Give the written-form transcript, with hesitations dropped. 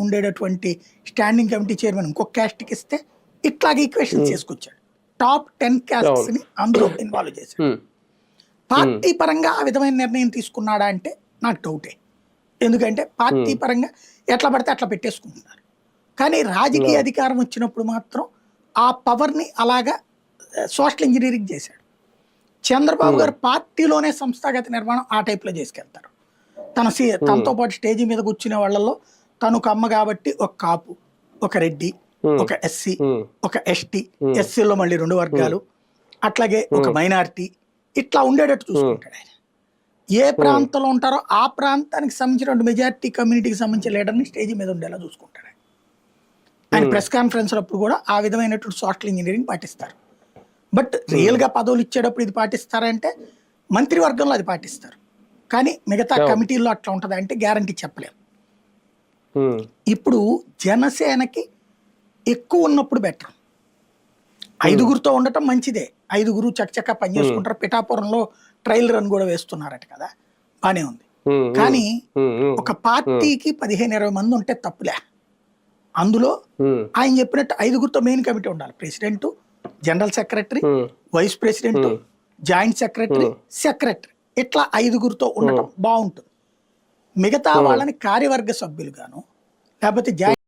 ఉండేటటువంటి standing committee chairman ఇంకొక క్యాస్ట్కి ఇస్తే ఇట్లాగే ఈక్వేషన్ చేసుకొచ్చాడు. టాప్ 10 క్యాస్ట్స్ ని అందులో ఇన్వాల్వ్ చేశాడు. పార్టీ పరంగా ఆ విధమైన నిర్ణయం తీసుకున్నాడా అంటే నాకు డౌటే. ఎందుకంటే పార్టీ పరంగా ఎట్లా పడితే అట్లా పెట్టేసుకుంటున్నారు. కానీ రాజకీయ అధికారం వచ్చినప్పుడు మాత్రం ఆ పవర్ని అలాగా సోషల్ ఇంజనీరింగ్ చేశాడు. చంద్రబాబు గారు పార్టీలోనే సంస్థాగత నిర్మాణం ఆ టైప్లో చేసుకెళ్తారు. తనతో పాటు స్టేజీ మీద కూర్చునే వాళ్ళలో తను ఒక అమ్మ కాబట్టి ఒక కాపు, ఒక రెడ్డి, ఒక ఎస్సీ, ఒక ఎస్టీ, ఎస్సీలో మళ్ళీ 2 వర్గాలు, అట్లాగే ఒక మైనారిటీ, ఇట్లా ఉండేటట్టు చూసుకుంటాడు ఆయన. ఏ ప్రాంతంలో ఉంటారో ఆ ప్రాంతానికి సంబంధించిన మెజారిటీ కమ్యూనిటీకి సంబంధించిన లీడర్ని స్టేజీ మీద ఉండేలా చూసుకుంటాడు ఆయన. ప్రెస్ కాన్ఫరెన్స్ అప్పుడు కూడా ఆ విధమైనటువంటి సోషల్ ఇంజనీరింగ్ పాటిస్తారు. బట్ రియల్గా పదవులు ఇచ్చేటప్పుడు ఇది పాటిస్తారంటే మంత్రివర్గంలో అది పాటిస్తారు, కానీ మిగతా కమిటీల్లో అట్లా ఉంటుంది అంటే గ్యారంటీ చెప్పలేము. ఇప్పుడు జనసేనకి ఎక్కువ ఉన్నప్పుడు బెటర్. 5గురితో ఉండటం మంచిదే, 5గురు చక్కచక్క పనిచేసుకుంటారు. పిఠాపురంలో ట్రయల్ రన్ కూడా వేస్తున్నారట కదా, బానే ఉంది. కానీ ఒక పార్టీకి 15-20 మంది ఉంటే తప్పులే. అందులో ఆయన చెప్పినట్టు 5గురితో మెయిన్ కమిటీ ఉండాలి. President, general secretary, vice president, joint secretary, secretary, ఇట్లా 5గురితో ఉండటం బాగుంటుంది. మిగతా వాళ్ళని కార్యవర్గ సభ్యులుగాను లేకపోతే